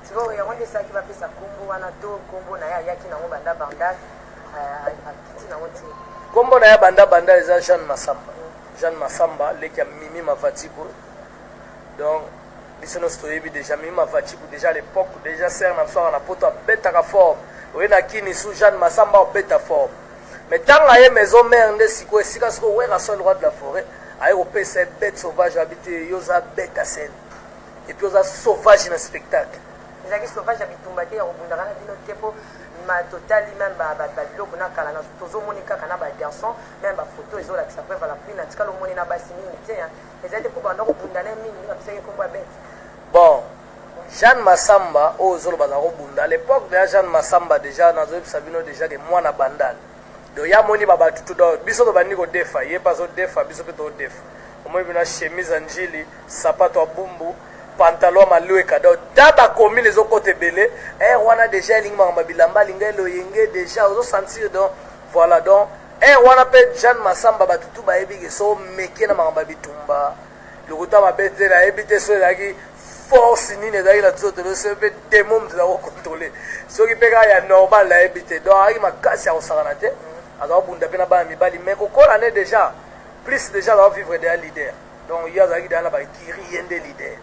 siko ya wonde sa ki ba pesa kombo wana to kombo na ya ki na ngo banda bandal akiti na wonte kombo na ya banda bandal eza Jean Massamba leki ya Mimi Mavatibu. Donc biso no stoyebi déjà Mimi Mavatibu déjà à l'époque déjà ser na soir na poto beta ka forme oui na kini sous Jean Massamba beta forme. Mais tant aye maison mère nde siko esika siko wera sur le roi de la forêt aye opesa bête sauvage habité yoza bête à scène et puis yoza sauvage na spectacle. ezaki sauvage ya bitumba te ya kobundaka na bino te mpo matotali meme babiloko na kala na tozomoni kaka na bagarçon meme bafoto ezolakisa preuve ala pui na tikala omoni na basi mingi te ezali te mpo banda kobundana mingi bapesaki nkombo ya bete. Bon Jean Massamba oyo ozoloba baza kobunda à l'époque deya Jean Massamba déjà nazoyebisa bino déjà ke mwana bandal donc ya moni babatutu do biso tobandi kodefa ye mpe azodefa biso mpe todefa omoi bino chemise ya njili sapato ya bumbu pantalon malou ekado taba komi les autres côté belé wana déjà lingma mabilamba linga loyenge déjà ozo sentir donc voilà donc wana pe Jean Massamba batutu ba ebike so meke na mamba bitumba lokuta mabete na ebite so laki force nini ezali na tsoto le se pe démon de la contrôler so ki peka ya normal la ebite donc aki makasi ya osakana te aza bunda pe na ba mibali mais kokola ne déjà plus déjà va vivre de leader donc il y a zaki dans la ba kiri yende leader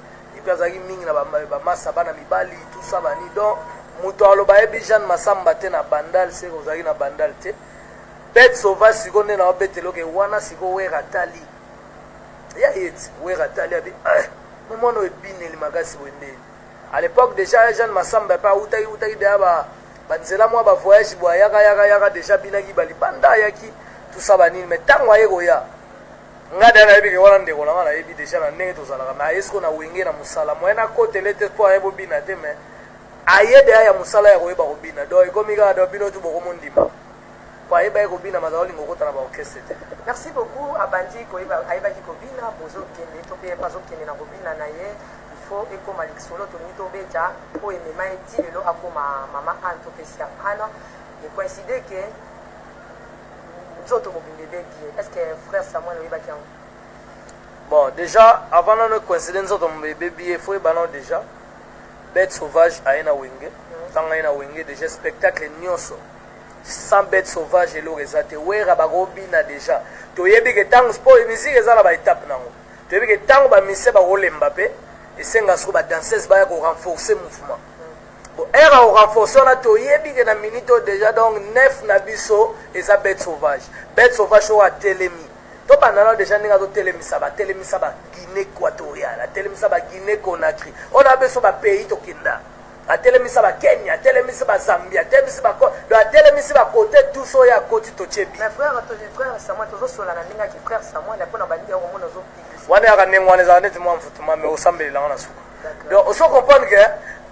azaki mingi na bamasa bana mibali tout ça bani donc moto aloba yebi Jean Massamba te na bandal seko ozalaki na bandal te bête sauvage siko nde na obetelo ke wana siko wera tali ya yeti wera tali abi mwana oyo ebineli makasi bwendeli à l'époque déjà Jean Massamba mpe utaki deya banzela mwa bavoyage bwa yaka déjà binaki balibanda ayaki tout ça banini mais ntango aye koya nga dana yebi ke wana ndeko na nga na yebi déjà na ndenge tozalaka mais aye siko na wenge na mosala moye na kotele te mpo aye bobina te mais aye deya ya mosala ya koyeba kobina donc ekomi kaka do bino tu bokomondima mpo ayeba ye kobina maza olinga okota na baorchestre te. Merci beaucoup abandi ayebaki kobina bozokende to mpe bazokende na kobina na ye il faut ekoma likolo tolingi tobeta mpo emema eti lelo akoma mama ane topesi ya ana ekoincide ke est-ce que frère Samuel oui bakian bon déjà avant notre coïncidence notre bébé il faut banon déjà bête sauvage aina wenge tanga aina wenge déjà spectacle nyonso sans bête sauvage et l'oresate wera bagobina déjà to yebi ke tang sport musique ezala ba étape nango to yebi ke tang ba mise ba rolemba pe et senga so ba danseuse ba ko renforcer mouvement. Bon, era au renforcer na to yebi ke na minute déjà donc 9 na biso et ça bête sauvage o a telemi to banana déjà ninga to telemisa ba Guinée équatoriale telemisa ba Guinée Conakry on a besoin ba pays to kinda a telemisa ba Kenya telemisa ba Zambia telemisa ba telemisa ba côté tout so ya côté to chebi mais frère Samuel to sola na ninga ki frère Samuel la pona bandi au mona zo wana ya kanengwana za neti mwa mfutuma mais osambela na suka donc on se comprendre que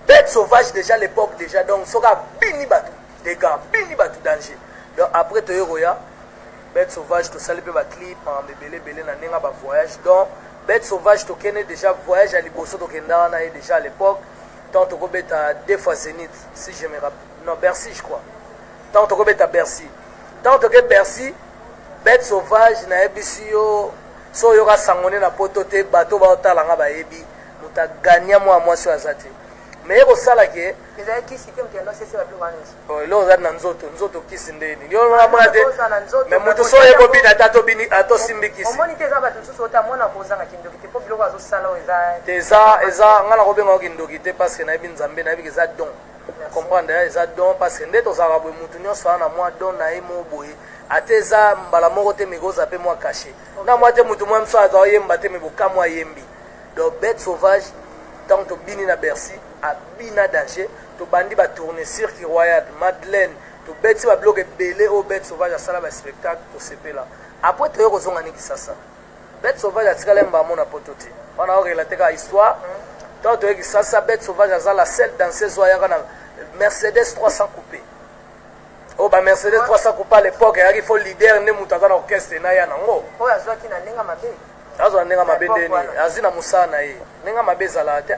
bête sauvage déjà l'époque déjà donc soka bini batu des gars bini batu danger donc après to yoya bête sauvage to sali pe ba clip en belé na nenga ba voyage donc bête sauvage to kene déjà voyage à liboso to kenda na déjà à l'époque tant to beta deux fois Zénith si je me rappelle non Bercy je crois tant to beta Bercy tant to ke Bercy bête sauvage na ebisio so yoka sangone na poto te bato ba otalanga ba yebi muta gagner moi sur azate mais ko sala ke ezali kisi te mtendo sese ba blogana oh lo za na nzoto kisi ndeni yo na mona te mais muto so yebo bina tato bini ato simbi kisi omoni te za bato so ta mona ko zanga kindoki te po biloko azo sala eza ngala ko benga kindoki te parce que na bi nzambe na bi ke za don comprendre eza don parce que ndeto za ba mutu nyonso na moi don na emo boye ateza mbala moko te migoza pe moi caché na moi te mutu moi mso aza yemba te miboka moi yembi donc bête sauvage tant to bini na Bercy a bina danger to bandi ba tourner cirque royal Madeleine to bête ba bloquer belé au bête sauvage à sala ba spectacle to sepela après to yoko zonga niki sasa bête sauvage a tikala mba mona pototi on a relaté ka histoire tant to yeki sasa bête sauvage a la seule danseuse royale na Mercedes 300 coupé oh ba Mercedes 300 coupé à l'époque il faut leader ne mutaka na orchestre na ya nango oh azwaki na nenga mabe azo nenga mabendeni azina musana ye nenga mabezala te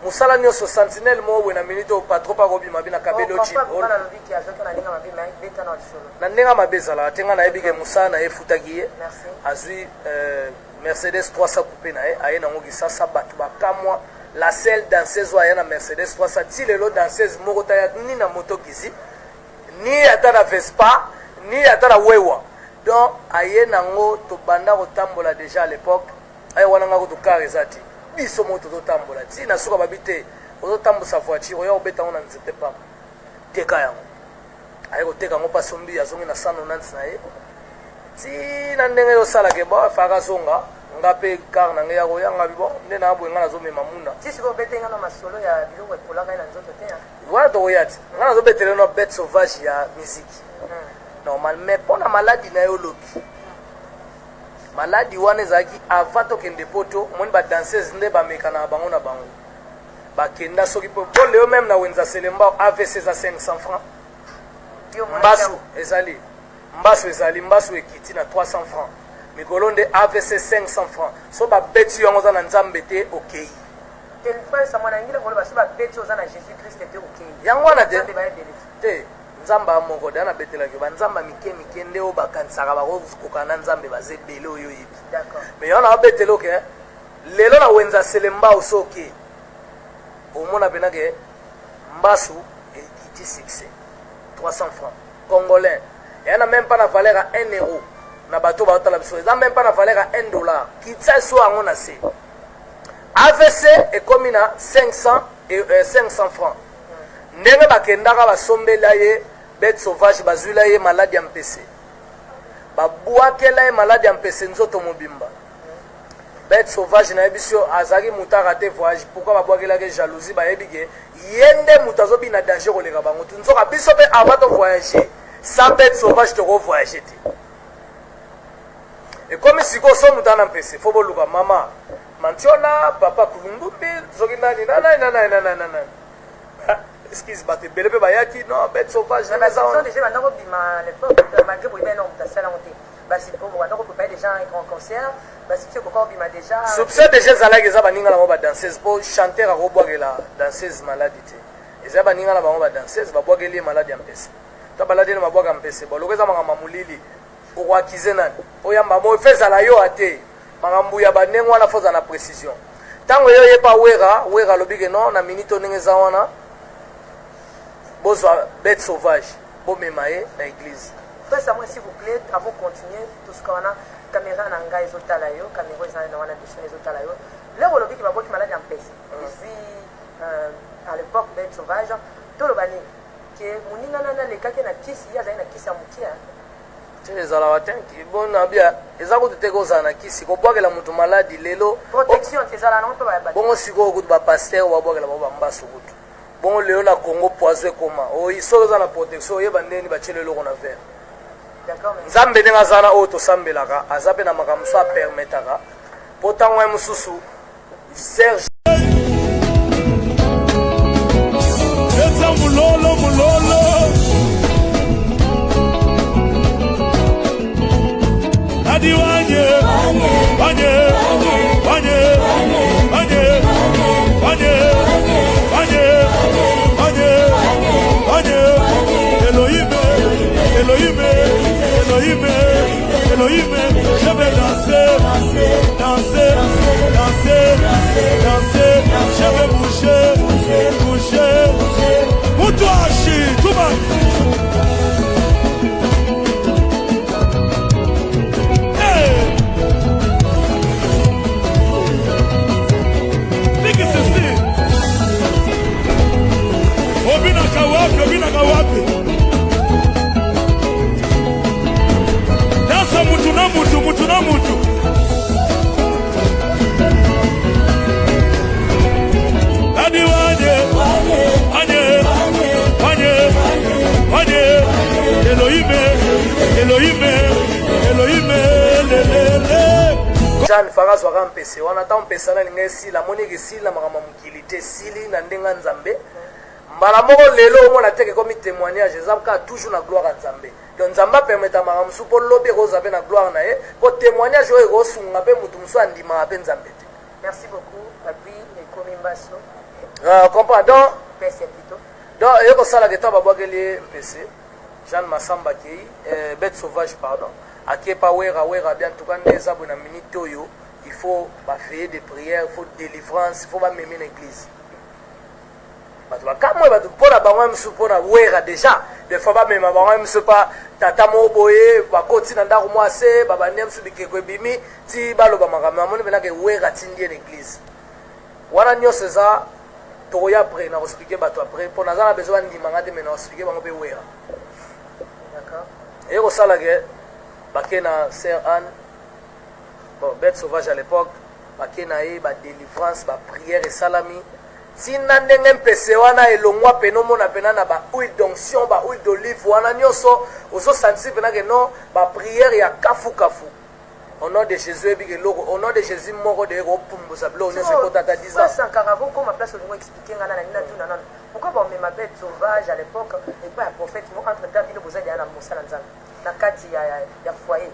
musala nyonso sentinelle mo we na minute o patro pa ko bima bina kabelo chi na nenga mabezala te nga na ebike musana e futaki ye azui Mercedes 300 coupé na ye aye na ngoki sasa batu bakamwa la seule danseuse oyo aya na Mercedes 300 ti lelo danseuse moko taya ni na moto kisi ni ata na Vespa ni ata na wewa donc aye nango tobanda kotambola déjà à l'époque aye wana nga kotukara eza ti biso moko tozotambola ti na suka babi te ozotambusa voiture oya kobeta yango na nzete pamba teka yango aye koteka yango mpasi ombi azongi na 190 na ye ti na ndenge yosalaka bo afaka zonga nga mpe kar na ngai ya koyanga bibo nde na aboye nga nazomema muna ti sikoyo obetenga na masolo ya biloko ekolaka ye na nzoto te wana tokoya ti nga nazobetele no bete sauvage ya musiki normal mais mpo na maladi na ye olobi maladi wana ezalaki avant tokende poto moni badanseuse nde bamekana na bango bakenda soki po leo meme na wenza selemba avc eza 500 francs mbasu ezali mbasu ekiti na 300 francs mikolo nde avc 500 francs so babeti yango oza na nzambe te okei yango wana te nzambe moko de ana betelaki banzamba mike nde oyo bakanisaka bakokoka na nzambe baza ebele oyo oyebi mais yo na babetela oke lelo na wenza selemba oso oke omona penake mbasu ekiti succès 300 francs congolais eya na même pas na valeur à 1 euro na bato baotala biso eza même pas na valeur à 1 dollar kitisa so yango na se avc ekomi na 500 francs ndenge bakendaka basombela ye bete sauvage bazwila ye maladi ya mpese babwakela ye maladi ya mpese nzoto mobimba bete sauvage nayebi so azalaki mutaka te voyage pourkui babwakelaki ye jalousie bayebi ke ye nde moto azobina danger koleka bango tu nzoka biso mpe avant tovoyage sa bete sauvage tokovoyage te ekomi sikoyo so moto ana mpese fo boluka mama mantiona papa kulungumbi soki nani nanani excuse bato ebele mpe bayaki non bete sauvage soupçon déjà ezalaki eza baninga na bango badanseuse mpo chanteur akobwakela danseuse maladi te eza baninga na bango badanseuse babwakeli ye maladi ya mpese to baladi ene mabwaka mpese boloko eza makambo ya molili okoakize nani oyamba mo efe ezala yo ate makambo ya bandenge wana fo ozala na précision ntango yo yepa wera alobi ke non na minute o ndenge eza wana bozwa bete sauvage bomema ye na église pesa moi s'il vous plaît avant continuer tout ce qu'on a caméra na ngai ezotala yo caméra eza na wana biso ezotala yo lero olobi ke babwaki maladi ya mpese depuis à l'époque bete sauvage toloba nini ke moninga nani alekaki na kisi ye azali na kisi ya mokia ezalaka te bona bia eza kutu te kozala na kisi kobwakela moto maladi lelo bongo sikoyo kutu bapaster babwakela bango bambaso kutu bongo lelo na congo poiso ekoma oyi soki eza na protection oyeba ndeni batiela eloko na vere nzambe ndenge aza na oyo tosambelaka aza mpe na makambo so apermetaka mpo ntango ye mosusu serge eza mulolo adi wanye Elohim, je vais danser, je vais bouger, pour toi, tout le monde. Obinaka wapi dansa mutu na mutu adi wanye Elohime lelele Jean Faras waka mpese wana ta mpesa na linga esila moniki esila makambo mokili te esili na ndenga nzambe mbala moko lelo omona teke komi témoignage ezaka toujours na gloire ya nzambe donc nzambe apemeta makambo mosusu mpo lobi ekozwa mpe na gloire na ye mpo témoignage oyo ekosunga mpe motu mosusu andimaka mpe nzambe te. Merci beaucoup papi ekomi mbaso comprend donc pese plutôt donc eyokosalaka etan babwakeli ye mpese Jean Massamba akei bête sauvage pardon akepa wera bien tout cas nde eza boye na minute oyo il faut veiller des prières, il faut délivrance, il faut pas même l'église. Quand moi pour la banque même pour la ouera déjà des fois pas même banque même pas tata mo boye ba koti na ndako moi c'est baba nem su bikeko bimi ti balo ba makama moni bela ke ouera tindi l'église wana nyo ça to ya après na expliquer bato après pour nazana besoin ndi mangate mais na expliquer bango pe ouera d'accord et ko sala ke bakena sœur Anne bon bête sauvage à l'époque bakena e ba délivrance ba prière et salami tina ndenge mpese wana elongwa peno mona pena na ba huile d'onction ba huile d'olive wana nyonso ozo sentir pena que non ba prière ya kafu kafu au nom de Jésus ebike loko au nom de Jésus moko de ko pumbusa blo nyonso ko tata 10 ans ça caravo comme place au expliquer ngana na nina tuna nana pourquoi ba me mabet sauvage à l'époque et pas un prophète mo entre David boza ya na mosala nzambe na kati ya foyer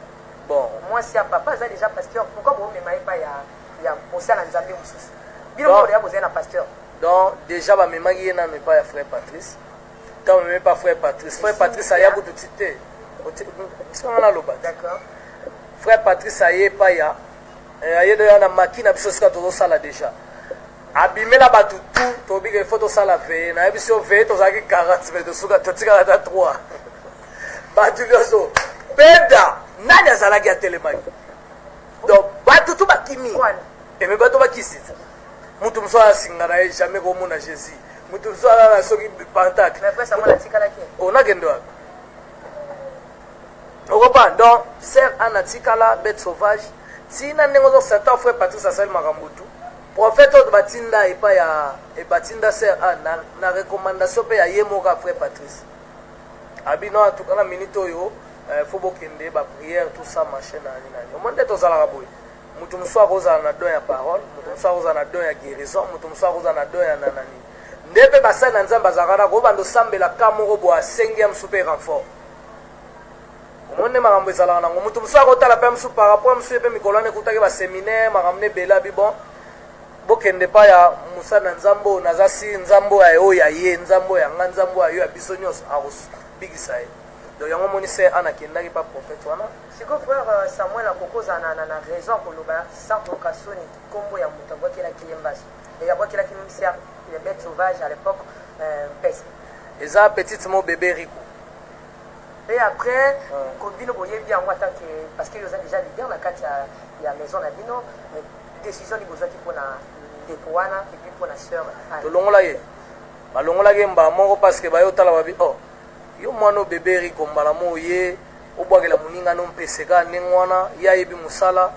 bon moi si a papa ça déjà pasteur pourquoi ba me mai pas ya mosala nzambe mususu bino mo ya boza na pasteur. Donc, déjà, je ne sais pas frère Patrice. Quand je ne sais pas frère Patrice, frère Patrice, il y a beaucoup de titres. D'accord. Frère Patrice, il y a pas ya. Il y a une machine à choses que ça là déjà. Abîmer la batte tout, tu as photo ça la veille. Na émission veille, tu as 40 mais de souga, tu as 3. Batu gazo. Penda, nani azalaki ya télémani. Donc, batu tout bakimi. Et me batu bakisi. Mutu msoa singara ye jamais comme na Jésus. Mutu msoa na soki pantacle. Mais après ça moi la tikala ki. On a gendo. On comprend donc sœur Anna tikala bête sauvage. Tina nengo certains frère Patrice Asel Makambutu. Prophète de batinda et pas ya et batinda sœur Anna na recommandation pe ya yemoka frère Patrice. Abino en tout cas na minute yo faut bokende ba prière tout ça machin na nani. Au moins d'être aux alaboy. Mutu msoa koza na don ya parole, mutu msoa koza na don ya guérison, mutu msoa koza na don ya nanani. Ndebe basa na nzamba zakara ko bando sambela kamoko bo asenge msupe renfort. Omone makambo ezala na mutu msoa ko tala pe msu par rapport msu pe mikolane kutaki ba séminaire makamne bela bibon. Bokende pa ya musa na nzambo nazasi nzambo ya yo ya ye nzambo ya nga nzambo ya yo ya biso nyos arus bigisa ye. Donc yango moni se ana kendaki pa prophète wana. Siko frère Samuel akokoza na raison koloba sans okasoni kombo ya mutu abwakela kiyembaso. Et abwakela kimisia les bêtes sauvages à l'époque peste. Eza petite mo bébé Rico. Et après kobino boye bien en tant que parce que ils ont déjà leader na kati ya maison na bino décision ni bozaki pona depoana et puis pona sœur. To longola ye. Ba longola ke mba moko parce que ba yo tala ba bi oh. Yo mwana bébé Rico mbala mo ye obwakela muninga no mpeseka nengwana ya yebi musala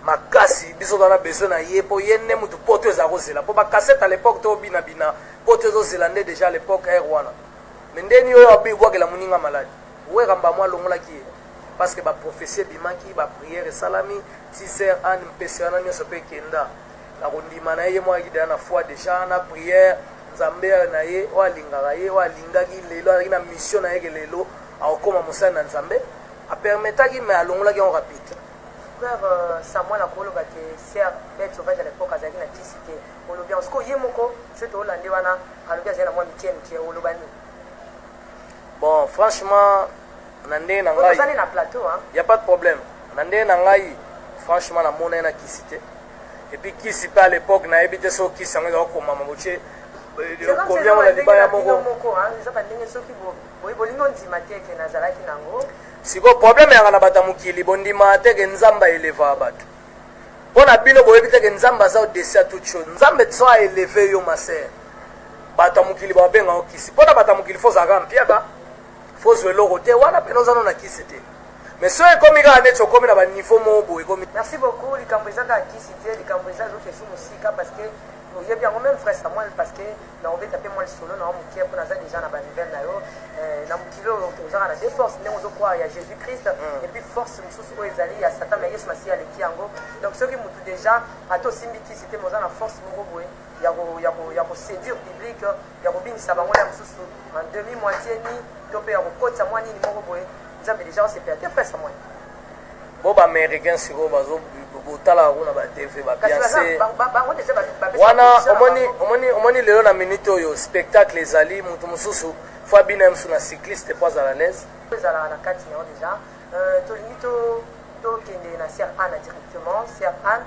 makasi biso dans la besoin na yepo yenne mutu poto za kozela po ba cassette à l'époque to bina bina poto zo zelande déjà à l'époque erwana mendeni yo abi obwakela muninga malade we kamba mwa longola ki parce que ba prophétie bimaki ba prière salami ti sœur Anne mpeseka nyo sope kenda la kondima na ye mwa kidana na foi déjà na prière nzambe na ye o alingaka ye o alingaki lelo ali na mission na ye ke lelo akoma mosala na nzambe apermetaki me alongolaki yango rapide. Frère Samuel akoloba ke sœur bête sauvage à l'époque azalaki na kisite olobi yango siko ye moko so toolande wana alobi azali na mwa mike mike oloba nini. Bon franchement na ndenge na ngai ozali na plateau y a pas de problème na ndenge na ngai franchement namona ye na kisi te et puis kisi pe à l'époque nayebi te so kisi yango ezakokoma mabotie combien on a dit ba ya moko eza bandenge soki bolingi ondima te ke nazalaki nango. Siko problème yanga na bata mukili bondima te ke nzamba eleva bato mpona bino boyebi te ke nzamba aza au-dessus ya toute chose nzambe so aeleve yo masere bata mukili babengao kisi mpona bata mukili fo ozalaka mpiaka fo ozwa eloko te wana pene ozano na kisi te mais so ekomi kaka neti okomi na baniveau moko boye ekomi. Merci beaucoup likambo eza kaka kisi te likambo eza ezokesi mosika parce que oyebi yango même frère Samuel parce que na obeta mpe mwa lisolo na yo mokie mpo naza déjà na banivel na yo na mokili oyo ozaka na deux forces ndenge ozokroire ya Jésus Christ et puis force mosusu oyo ezali ya Satan mais Yesu Masiya aleki yango donc soki motu déjà ata osimbi kisi te mais oza na force moko boye ya koséduire public ya kobingisa bango ya mosusu en demi moitié ni to mpe ya kokotisa mwa nini moko boye nzambe déjà osepela te frère Samuel. Bo baaméricain sikoyo botala kuna batv bapiance wana omoni lelo na minute oyo spectacle ezali moto mosusu fo abina ye mosusu na cycliste po azala l'aise ezalaka na kati na yo déjà tolingi tokende na Sir Anne directement. Sir Anne,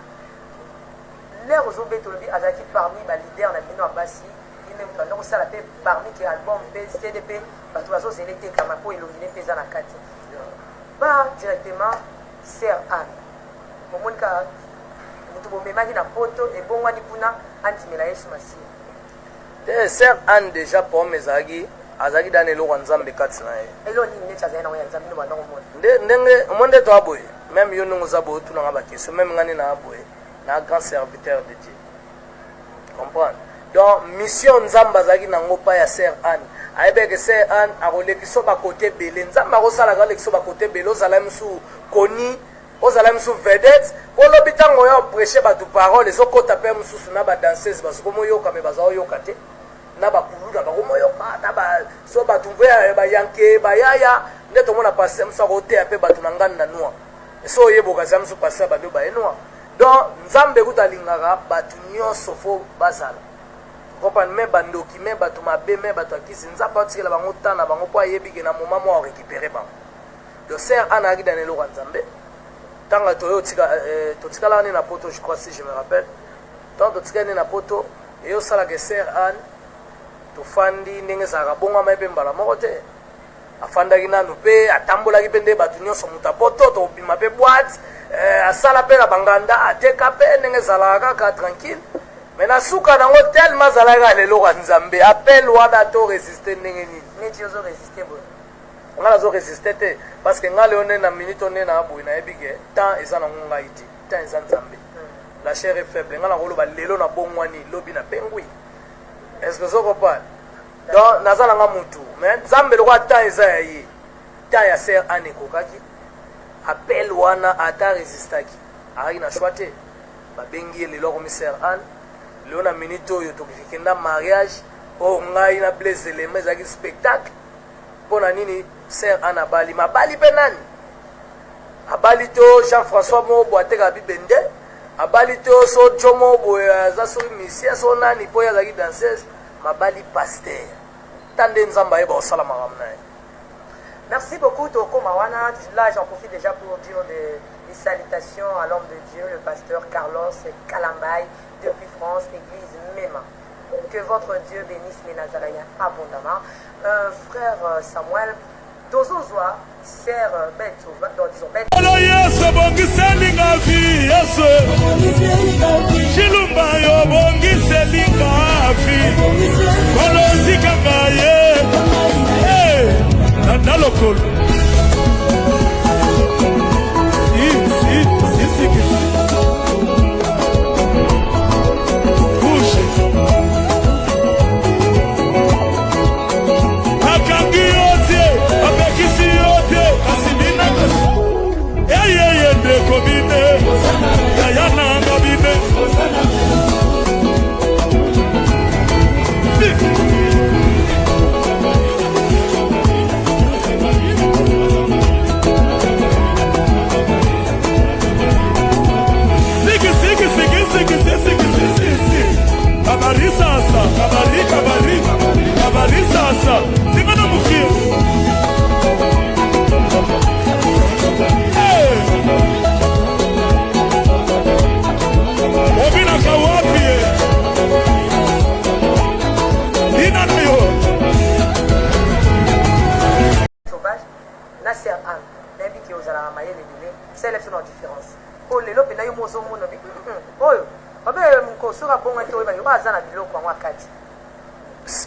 l'air aux obétolobi azaki parmi les leaders na bino abasi, il même quand on sala pe parmi qui album pe CDP, ba to azo zelete kama po elongine peza na kati. Ba directement Sir Anne. Momonika mutu bomemaki na poto e bongwani kuna antimela Yesu Masiya. Sir Anne déjà pour mes azaki dans eloko nzambe kati na ye. Elo ni necha zaina ya nzambe no bango mo. Ndenge monde to aboye, même yo nungu zabo tu na ba question, même ngani na aboye, na grand serviteur de Dieu. Comprendre? Donc mission nzamba azaki na ngopa ya Sir Anne. Ayebe que Sir Anne a roleki so ba côté belé, nzamba ko sala ga leki so ba côté belé, ozala msu koni, ozala msu vedette, polo bitango yo prêcher ba tu parole, ezokota pe msu na ba danseuse ba sokomo yo kame baza yo kate. Na ba kuluna ba komo yo na ba so ba tumbe ba yanke ba yaya ndeto mona passer msa ko te ape ba tunangana na noa so yebo ka zamsu passer ba do ba enwa donc nzambe kutalingaka batu nyonso fo bazala comprendre me bandoki me batu mabe me batu akisi nzapa tikela bango tana bango po ayebi ke na moment mo récupérer bango donc Sir Anne aki dans eloko nzambe tanga toyo tika totikala ni na poto je crois si je me rappelle tant totika ni na poto et yo sala que Sir Anne tofandi ndenge ezalaka bongwama mpe mbala moko te afandaki nanu mpe atambolaki mpe nde bato nyonso moto apoto tobima mpe boite asala mpe na banganda ateka mpe ndenge ezalaka kaka tranquille me na suka nango telema azalaki aleloko ya nzambe apele wana to resiste ndenge nini neti ozoresiste boye ngai nazoresiste te parce que ngai leo nde na minute onde na boye nayebi ke temps eza nango ngai te temps eza nzambe la chair est faible ngai nakoloba lelo na bongwani lobi na pengwi. Est-ce que vous comprenez? Donc, nous avons un moutou. Mais Zambé le roi Taïzaï, Taïa Sir Anne Kokaki, appelle Wana Ata Resistaki. Ari na choité. Babengi le commissaire Anne, le na minito yo tokikenda mariage, o ngai na blaze les mais avec spectacle. Pour nini Sir Anne abali, ma bali penani. Abali to Jean-François Mo boateka bibende. Abalito so chomo boya za so misia so nani po ya zaki danseuse mabali pasteur tande nzamba eba osala makamna. Merci beaucoup Toko Mawana. Là j'en profite déjà pour dire des salutations à l'homme de Dieu, le pasteur Carlos Kalambay depuis France, église Mema. Que votre Dieu bénisse les Nazaréens abondamment. Frère Samuel Dozozwa, Sir Beto, disons Beto. Yesu bongiselinga vi Yesu Chilumba yo bongiselinga vi Kolozika ngaye Nandalokolo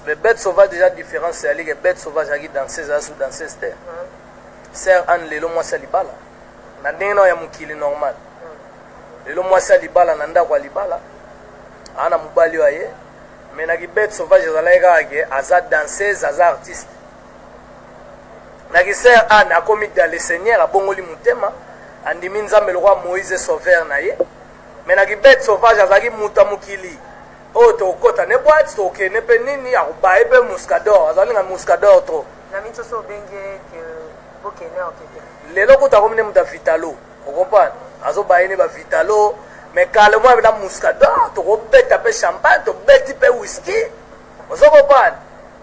Mais bête sauvage déjà différent, c'est aller que bête sauvage qui danser sous danser c'était. Sir Anne lelo moi ça libala. Na ndeno ya mukili normal. Lelo moi ça libala nanda kwa libala. Ana mubali wa ye. Mais na ki bête sauvage zalaika ke aza danseuse aza artiste. Na ki Sir Anne a commis dans le Seigneur a bongoli mutema. Andimi nzambe le roi Moïse sauveur na ye. Mais na ki bête sauvage azaki muta mukili. Oh to kota ne boîte to ke ne pe nini a ba ebe muscador azali nga muscador to na minto so benge que bokene okete lelo kota ko mine muta vitalo o comprendre azo ba ene ba vitalo mais calme moi na muscador to ko beta pe champagne to beti pe whisky o so comprendre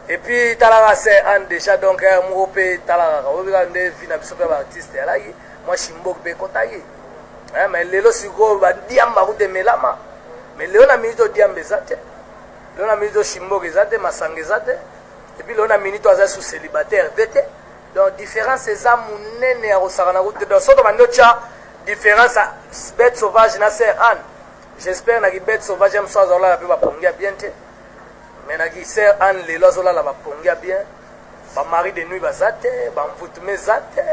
et puis tala c'est un déjà donc mo pe tala ko bi ka nde vina biso pe ba artiste ala yi moi Shimboki pe kotaye mais lelo siko ba diamba ko demelama mais lelo na minute diamba ezate lelo na minute Shimboki ezate Masanga ezate et puis lelo na minute aza sous célibataire bete donc différence eza munene ya kosakana ko donc soto bando tia différence à bête sauvage na Sœur Anne. J'espère que bête sauvage aime ça zola la pe ba pongia bien te mais na ki Sœur Anne lelo zola la ba pongia bien ba mari de nuit bazate ba mvutume zate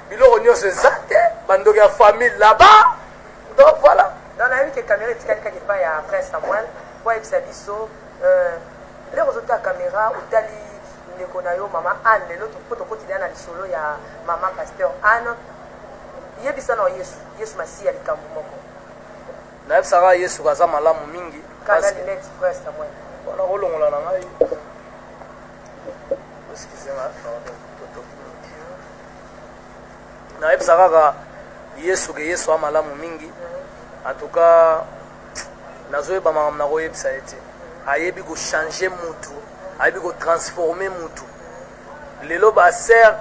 biloko nyonso zate bando ya famille là-bas donc voilà dans la vie que caméra tikali ka pas ya frère Samuel kwa ebisabiso les autres caméra utali ndeko na yo mama Anne lelo to kotilia na lisolo ya mama pasteur Anne yebisa na Yesu Masiya likambo moko na yebisaka Yesu kaza malamu mingi kana ni net frère Samuel wana kolongola na ngai na yebisaka ka Yesu amalamu mingi en tout cas nazoyeba makambo na koyebisa ye te ayebi kochange mutu ayebi kotransforme mutu lelo basere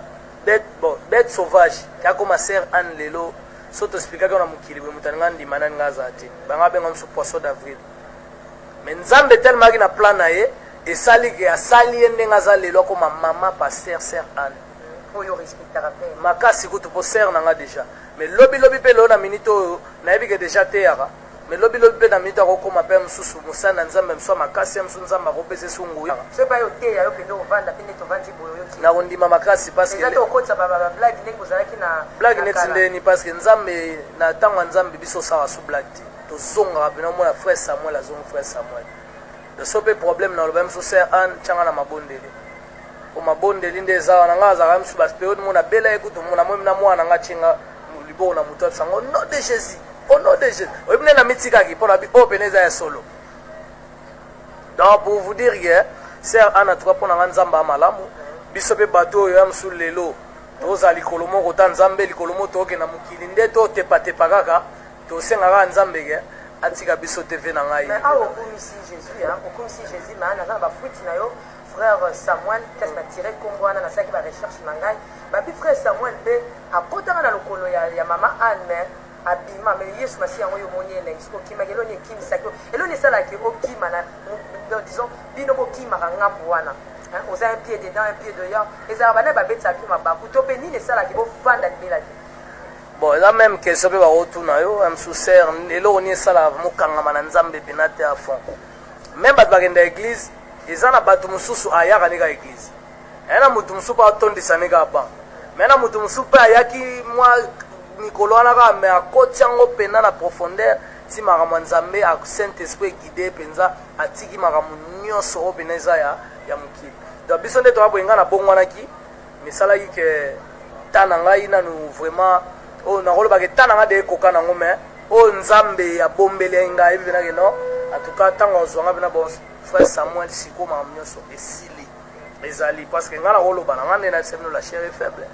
bête sauvage kakoma Sœur Anne lelo so tosplikaki na mokili bwe moto aninga ndima naninga aza te banga benga mosu poisson d'avril mais nzambe telemaki na plan na ye esali ke asali ye ndenge aza lelo akoma mama pasteur Sœur Anne oyo respectera pe makasi kutu po sere nanga déjà mais lobi mpe lelo na minute oyo nayebi ke déjà teyaka mais lobi mpe na minute akokoma mpe mosusu mosala na nzambe mosu makasi ya mosu nzambe akopesa sungu so pa yo teya yo pende ovanda pende tovandi boyo na kondima makasi parce que exactement okotsa ba blague ndenge ozalaki na blague neti ndeni parce que nzambe na ntango ya nzambe biso osala su blague te tozongaka pena omona frère Samuel azongi frère Samuel de so mpe problème na loba mosu Sœur Anne tianga na mabondeli po mabondeli nde eza wana ngai azalaka mosu baperiode mona bela ekutu mona moi na mwana nga tienga liboko na moto abisango au nom de Jésus au nom de Jésus oyebi nde na mitikaki mpo na bi oyo pene eza ya solo donc pour vous dire que Sœur Anne atuka mpo na nga nzambe amalamu biso mpe bato oyo ya mosu lelo toza likolo moko ta nzambe likolo moko tookenda mokili nde totepatepa kaka tosengaka nzambe ke atika biso tv na ngai mais awa okumisi Jésus mais naza na bafruiti na yo frère Samuel kasi natire nkombo wana nasalaki barecherche na ngai babi frère Samuel mpe akotaka na lokolo ya mama Anne mais abima mais Yesu Masiya yango yo moni elengi soki okimaki eloni ekimisaki eloni esalaki okima na disons bino bokimaka ngambu wana oza un pied dedans un pied dehors ezalaka bana babetaka mpe mabaku to mpe nini esalaki bofanda libela te bon eza même question mpe bakotuna yo mosu sere eloko nini esalaka mokangama na nzambe pena te a fond même bato bakenda église eza na bato mosusu ayaka nika église aya na motu mosusu mpe atondisa nika ban mais na motu mosusu mpe ayaki mwa mikolo wana kaka me akoti yango mpena na profondeur ti makambo ya nzambe saint esprit eguide mpenza atiki makambo nyonso oyo mpena eza ya mokili donc biso nde tokaboyenga na bongwanaki misalaki ke ta na ngai nanu vraiment oyo nakolobaka ta na ngai de ekoka nango mais oyo nzambe abombeli ngai yebi penake non en tout cas ntango ozwanga mpena bon frère Samuel siko makambo nyonso esili ezali parce que ngai nakoloba na ngai nde na semino la chair est faible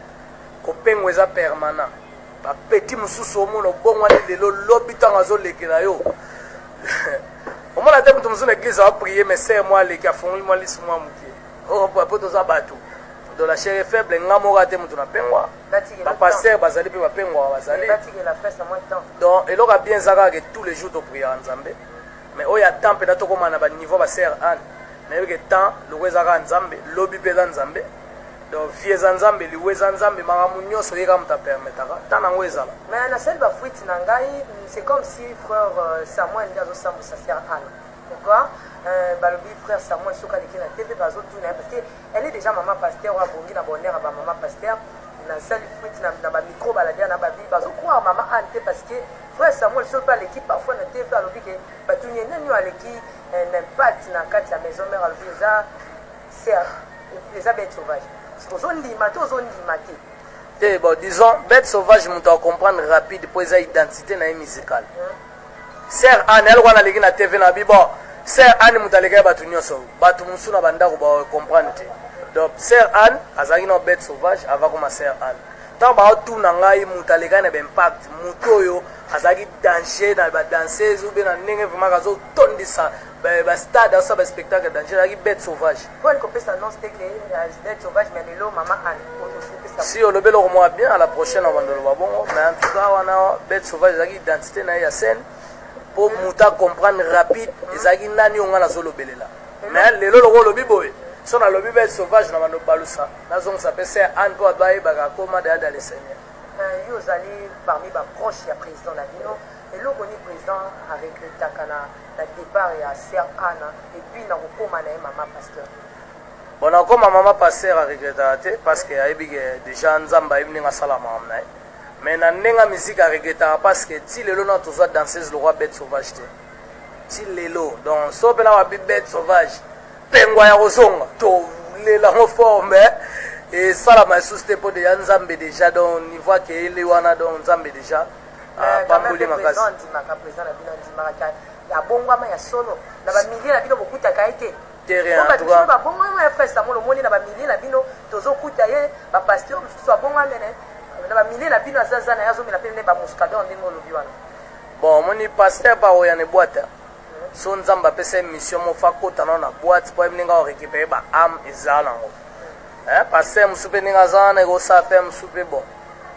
kopengo eza permanent bapeti mosusu omona obongwani lelo lobi ntango azolekela yo omona te moto mosusu na église aprie mais ser mwa aleki afungoli mwa lisi mwa moke po toza bato de la chair est faible nga moko ate moto napengwa bapaster bazali mpe bapengwaka bazali donc eloko ya bien eza kaka ke tous les jours topriaka nzambe mais oyo atan mpena tokóma na baniveau baser Anne nayebi ke temps loko eza kaka nzambe lobi mpe eza nzambe donc vie eza nzambe liwu eza nzambe makambo nyonso oyeka moto apermetaka ntan nango ezala mais nasali bafruiti na ngai c'est comme si frère Samuel nde azosambwisa Sœur Anne pourquoi balobi frère Samuel soki aleki na tv bazotuna parce que elle est déjà maman pasteur oyo abongi na bonheur ya bamama pasteur nasali fruiti na bamicro baladia na babi bazokroire mama Anne te parce que frère Samuel soki aleki parfois na tv alobi ke batuni nani oyo aleki n'impact na kati ya maison mère alobi eza bête sauvage ozondima te ozondima te bon disons bête sauvage moto acomprendre rapide mpo eza identité na ye musicale Sœur Anne eloko wana aleki na tv na bi bon Sœur Anne moto aleki ya bato nyonso bato mosusu na bandako bacomprendre te donc Sœur Anne azalaki na bête sauvage avakoma Sœur Anne ntango baotuna ngai moto alekaki na baimpact moto oyo azalaki danger na badanseuse ube na ndenge vraiment azotondisa stade ça ba spectacle danger la bête sauvage pour une copie ça non c'était que bête sauvage mais le maman Anne si on le bel au moins bien à la prochaine avant de le voir bon mais en tout cas on a bête sauvage la identité na ya scène pour muta comprendre rapide ezaki nani on na zolo belela mais lelo lo lobi boy so na lobi bête sauvage na mano balusa na zong ça peut c'est Anne pour bailler ba koma dans le Seigneur yo zali parmi ba proche ya président Lavino et le président a regretté le départ à Sœur Anna et puis na kokoma na maman pasteur. Bon na koma maman pasteur a regretté parce que ayebi déjà nzamba ibni nga salama amna. Mais na nenga musique a regretté parce que ti lelo na toza danseuse le roi bête sauvage te. Ti lelo donc so bela wa bête sauvage pengwa ya kozonga to lela mo forme et salama susté pour de nzambe déjà donc niveau que ele wana donc nzambe déjà bamboli makasi président na bino ndimaka ya bongwama ya solo na ba milliers na bino bokutaka ete terrain en tout cas ba bongwama ya frère Samuel omoni na ba milliers na bino tozokuta ye ba pasteur mosusu abongwama mene na ba milliers na bino azaza na yazo mena pene ba muskadon ndingo lobi wana bon moni pasteur ba oya ne boîte so nzamba pesa mission mo fakota na boîte pour mninga récupérer ba âme ezala ngo pasteur musupe ninga zana go sa pe musupe bon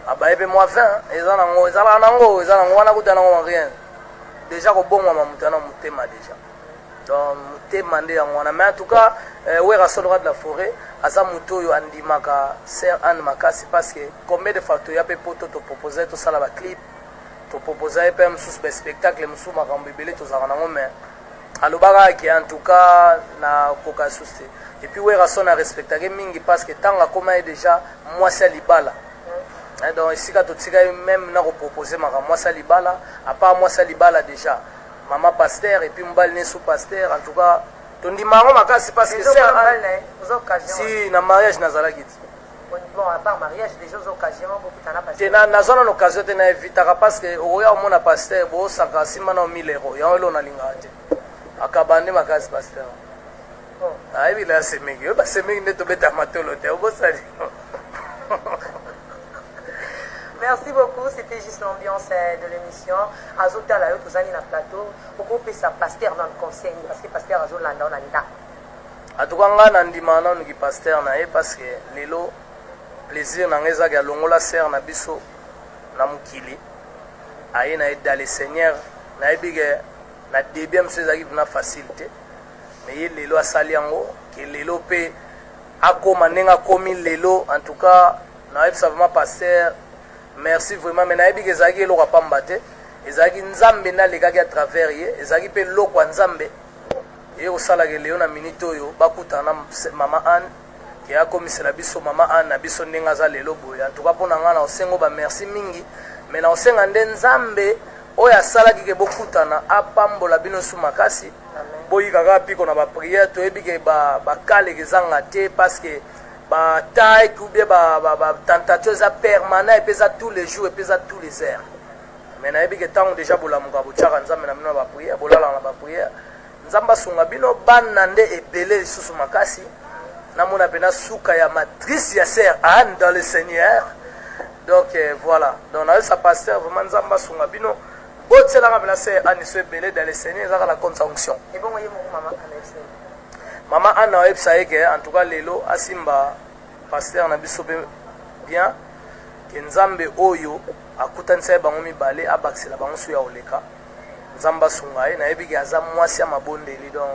abaye moi 20 ezana ngo ezala nango wana kutana ngo rien déjà ko bongo mamutana mutema déjà donc mutema nde yango na mais en tout cas wera solora de la forêt asa mutoyo andimaka Sœur Anne makasi parce que combien de fois to ya pe poto to proposer to sala ba clip to proposer pe mususu be spectacle mususu makambo ebele to zaka nango mais alobaka ki en tout cas na koka suste et puis wera sona respectake mingi parce que tanga koma déjà moi c'est libala. Donc ici quand tu même na proposer maka moi ça libala à part moi ça libala déjà maman pasteur et puis mbal ne sous pasteur en tout cas ton dimanche makasi parce que c'est aux occasions si na mariage nazala kiti bon à part mariage des autres occasions beaucoup t'en a passé tena na zona l'occasion tena evitaka parce que oya mona pasteur bo saka sima na 1000 euros ya elo na linga te akabande makasi pasteur bon ai bila semeki ba semeki ne to beta matolo te obo sali. Merci beaucoup, c'était juste l'ambiance de l'émission. Azota la yo tozali na plateau, beaucoup pe sa pasteur dans le conseil parce que pasteur azolanda on anda. Atukanga na ndima na ngi pasteur na parce que lelo plaisir na ngeza ga longola sœur na biso na mukili. Aye na dans le Seigneur na ebige na début msezaki na facilité. Mais lelo asali yango que lelo pe akoma nenga komi lelo en tout cas na ebisa vraiment pasteur. Merci vraiment mais na ebike ezaki eloko pamba te ezaki nzambe na lekaki à travers ye ezaki pe loko nzambe ye osalaka leo na minute oyo bakutana mama Anne ki akomisela biso mama Anne na biso ndenge aza lelo boye en tout cas mpona nga na osengo ba merci mingi mais na osenga nde nzambe oyo asalaki ke bokutana apambola bino su makasi boyikaka piko na bapriere toyebike bakaleka ezanga te parce que ba taille ou bien ba tentative ça permanent et puis ça tous les jours et puis ça tous les heures mais na ebike tango déjà bolamuka bochaka nzambe na bino ba prière bolala na ba prière nzamba sunga bino bana nde ebele lisusu makasi na mona pena suka ya matrice ya Sœur Anne dans le Seigneur donc voilà donc na ça pasteur vraiment nzamba sunga bino botela nga bela Sœur Anne so ebele dans le Seigneur ça la conjonction et bon yemo maman Anne Maman Anna website que en tout cas lelo asimba pasteur na biso bien que nzambe oyo akutanisa bango mibale abakisela bango su ya oleka nzamba sungaye na yebi aza mwasi ya mabondeli donc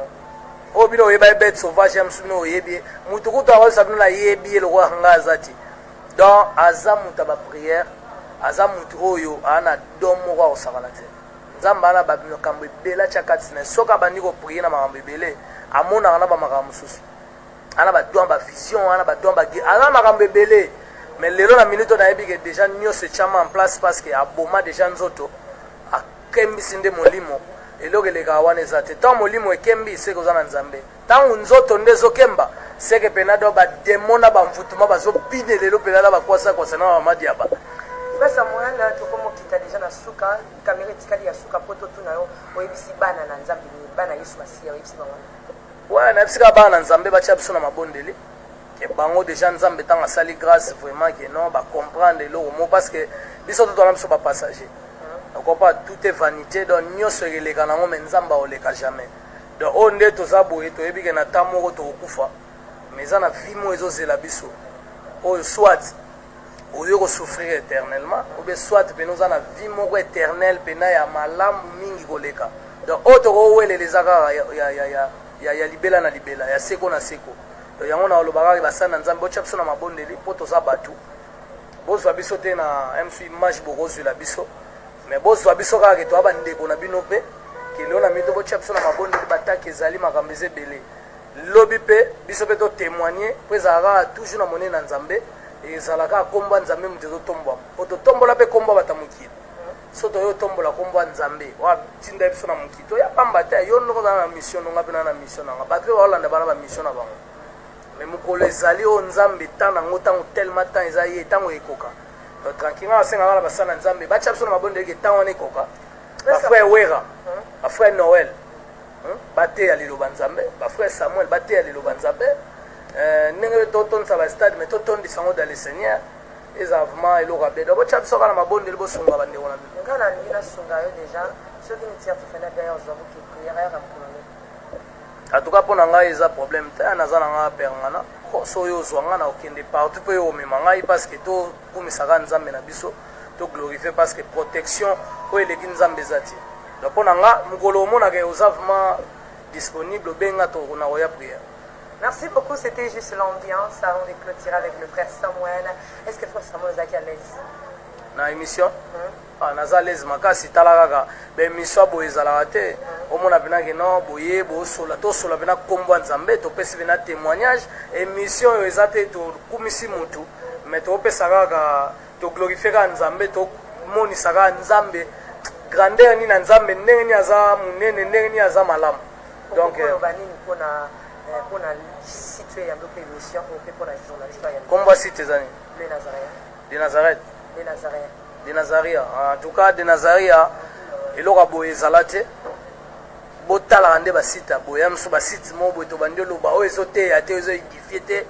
o bino yeba bête sauvage ya msunu oyebi mutu kuta wa sabino na yebi le roi ngazati donc aza muta ba prière aza mutu oyo ana domo wa osakala te nzamba ana babino kambo bela chakati na soka bandiko prier na makambo ebele amona ana ba makambo susu ana ba doa ba vision ana ba doa ba ana makambo ebele mais lelo na minute na yebi que déjà nyose chama en place parce que aboma déjà nzoto akembi sinde molimo eloko eleka wana ezate tant molimo ekembi c'est que na nzambe tant nzoto ndezo kemba c'est que penado ba demona ba mvutuma bazopine lelo penada ba kwasa kwasa na mamadi aba pesa moyanga tokomo kita déjà na suka kamera tikali ya suka poto tuna yo oyebisi bana na nzambe bana Yesu masiya oyebisi bango ouais na bisika bana nzambe ba tia biso na mabondeli ke bango déjà nzambe tanga sali grâce vraiment que non ba comprendre le mot parce que biso to na biso ba passager donc pas tout est vanité donc nyoso eleka nango mais nzamba oleka jamais donc oyo nde toza boye toyebi ke na temps moko tokokufa mais eza na vie moko ezozela biso oyo soit oyo kosouffrir éternellement ou bien soit pene oza na vie moko éternelle pena ya malamu mingi koleka donc oyo tokowelela eza kaka ya libela na libela ya seko na seko donc yango na olobaka basali na nzambe botya biso na mabondeli mpo toza bato bozwa biso te na msu image bokozwela biso mais bozwa biso kaka ke toya bandeko na bino mpe keleo na mito botya biso na mabondeli bataki ezali makambo eza ebele lobi mpe biso mpe totémoigne mpo ezalaka kaka toujours na monene na nzambe ezalaka kombo ya nzambe moto ezotombwama po totombola mpe kombo ya bata mokili so toyo otombola kombo ya nzambe watinda biso na mokili toya pamba te yo ndoko ozala na mission nonga mpe na na mission nanga bato mpe baolanda bana bamission na bango mais mokolo ezali oyo nzambe ntango nango ntango tellement ntango eza ye ntango ekoka tranquille nga basenga kala basala na nzambe batya biso na mabondeke ntango wana ekoka bafrère wera bafrère noël bateya liloba nzambe bafrère samuel bateya liloba nzambe ndenge totondisa bastade mais totondisa yango dans le seigneur eza vraiment eloko abe donc botya biso kala mabondeli bosunga bandeko na bino nga nalingi nasunga yo déjà soki nitire tofanda derrière ozwabuki prière ya kamkolone en tout cas mpo na ngai eza problème te naza na ngai aperngana so oyo ozwa ngai na okende partout mpo oyo omema ngai parce que tokumisaka nzambe na biso toglorifie parce que protection oyo eleki nzambe eza ti donc mpo na nga mokolo omonaka oza vraiment disponible obenga tokona koya prière. Merci beaucoup, c'était juste l'ambiance avant de clôturer avec le frère Samuel. Est-ce que le frère Samuel est à l'aise? Na émission naza l'aise makasi tala kaka baémission boye ezalaka te omona penake no boye bosola tosola pena kombo ya nzambe topesi pena témoignage émission oyo eza te tokumisi mutu mais topesa kaka toglorifie kaka nzambe tomonisa kaka nzambe grandeur nini na nzambe ndenge nini aza monene ndenge nini aza malamu donc mpona situe yango mpe émission mpe mpona journaliste kombo ya site ezani le Nazaréen de Nazareth le Nazaréen de Nazaria en tout cas de Nazaria eloko boye ezala te botalaka nde basite boye mosusu basite moko boye tobandi oloba oyo ezoteya te ezoedifie te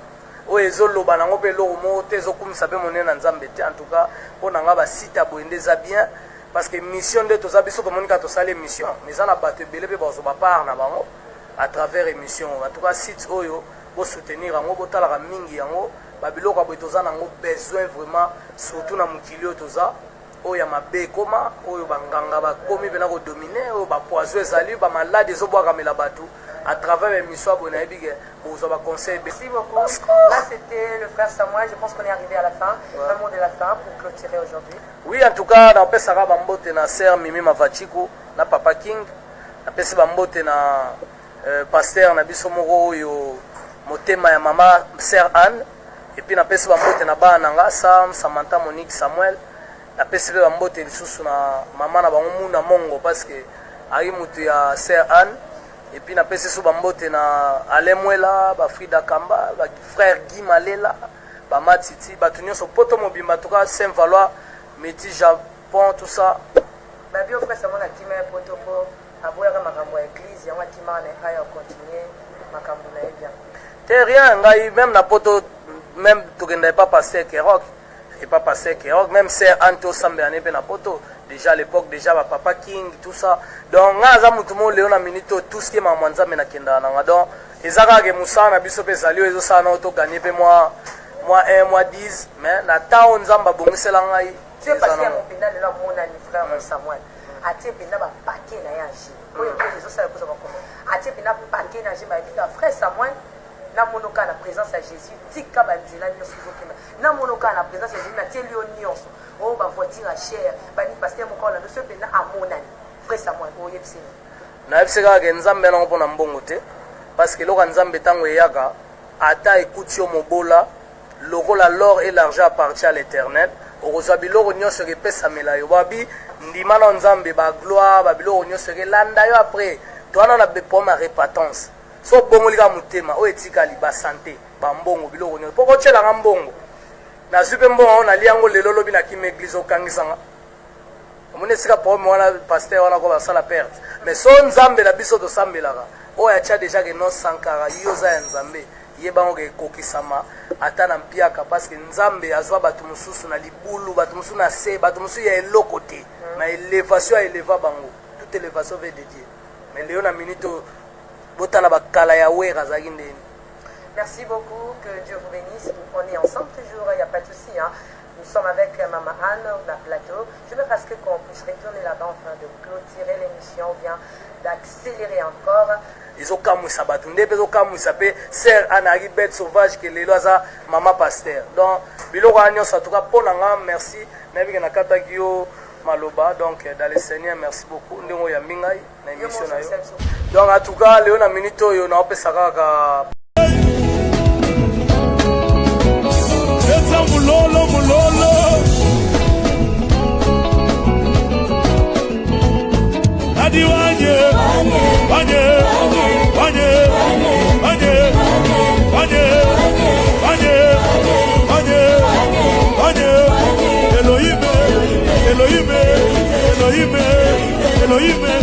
oyo ezoloba nango mpe eloko moko te ezokumisa mpe monene na nzambe te en tout cas mpo na nga basite boye nde eza bien parce que mission nde toza biso tomonika tosala émission mais eza na bato ebele mpe bazwa bapart na bango à travers émission en tout cas site oyo bosoutenir yango botalaka mingi yango babiloko boye toza nango besoin vraiment surtout na mokili oyo toza oyo ya mabe ekoma oyo banganga bakomi mpena kodomine oyo bapoison ezali bamalade ezobwakamela bato à travers émission boye nayebi ke bozwa baconseil. Merci beaucoup. Là c'était le frère Samuel, je pense qu'on est arrivé à la fin, le mot de la fin pour clôturer aujourd'hui. Oui, en tout cas napesaka bambote na sœur Mimi Mavachiku na Papa King, napesi bambote na pasteur na biso moko oyo motema ya mama sœur Anne et puis napesi bambote na bana nanga Sam Samantha Monique Samuel napesi pe bambote lisusu na mama na bango muna mongo parce que ari mutu ya sœur Anne et puis napesi so bambote na Alemwela ba Frida Kamba ba frère Guy Malela ba Matiti batu nyonso poto mobimba to ka Saint Valois Métis Japon tout ça ba bio frère Samuel akima poto po aboyaka makambo ya église yango akima na aya continuer makambo na bien. T'es rien, même na poto, même tu n'es pas passé Kerok, et pas passé Kerok, même c'est Anto Sambeane na poto, déjà à l'époque, déjà Papa King, tout ça. Donc, ngaza mutumo Léona Minito, tout ce qui est mamanza mena kenda nanga. Donc, ezaka ke musa na biso pe salio ezo sana auto gagner pe moi 1 mois 10, mais na taon nzamba bongisela ngai. Tu es passé à mon pénal de la mon ami frère Samuel. Atie pénal ba paquet na yaji. Oyo pe ezo sala ko ba komo. Atie pénal paquet na yaji ba bika frère Samuel. Na monoka na présence à Jésus tika banzela nyonso ezokema na monoka na présence à Jésus na tieli yo nyonso oyo bavoiture ya cher bani pasteur moko na biso mpe na amonani frère Samuel oyebiseni nayebisi kaka ke nzambe nango mpo na mbongo te parce que eloko nzambe ntango eyaka ata ekuti yo mobola lokola l'or et l'argent appartient à l'éternel okozwa biloko nyonso epesamela yo babi ndima na nzambe bagloire babiloko nyonso ekelanda yo après towana na bepomo ya repentance so bongolika mutema oyo etikali basante bambongo biloko nyonso mpo kotyelanga mbongo nazwi mpe mbongo oyo nali yango lelo lobi nakima eglize okangisanga omoni esika problème wana paster wana ko basala perte mais so nzambe na biso tosambelaka oyo atya deja ke non sankara yo oza ya nzambe yebango ke ekokisama ata na mpiaka parce que nzambe azwa bato mosusu na libulu bato mosusu na se bato mosusu ya eloko te na élévation ya éleva bango toute élévation ve de Dieu mais leo na minute botala bakala ya wera zaki ndeni. Merci beaucoup, que Dieu vous bénisse. On est ensemble toujours, il n'y a pas de souci. Hein. Nous sommes avec Maman Anne au plateau. Je veux parce qu'on puisse retourner là-bas afin de clôturer l'émission ou bien d'accélérer encore. ezokamwisa bato nde mpe ezokamwisa mpe ser anaki bête sauvage ke lelo aza mama paster donc biloko wana nyonso atuka mpo na nga merci nayebike nakataki yo maloba donc dans le seigneur merci beaucoup ndenge oyo yambi ngai na émission na yo donc en tout cas lelo na minute oyo naopesa kaka eza mulolo mulolo adi wanye wanye wanye wanye wanye wanye wanye wanye Elohim Elohim Elohim Elohim